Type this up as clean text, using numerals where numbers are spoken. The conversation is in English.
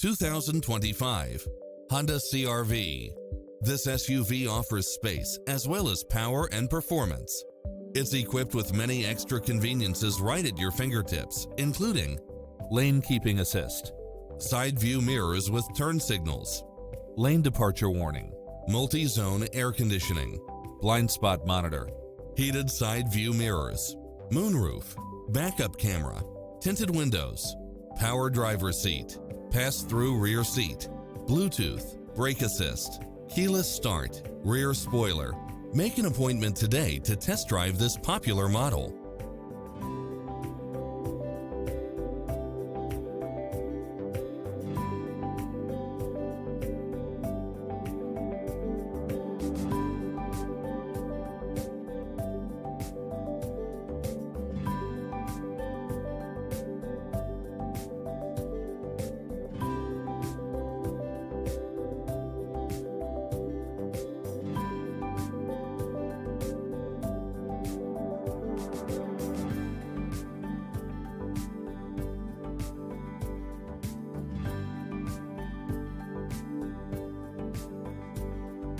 2025 Honda CR-V. This SUV offers space as well as power and performance. It's equipped with many extra conveniences right at your fingertips, including lane keeping assist, side view mirrors with turn signals, lane departure warning, multi-zone air conditioning, blind spot monitor, heated side view mirrors, moonroof, backup camera, tinted windows, power driver seat, pass-through rear seat, Bluetooth, brake assist, keyless start, rear spoiler. Make an appointment today to test drive this popular model.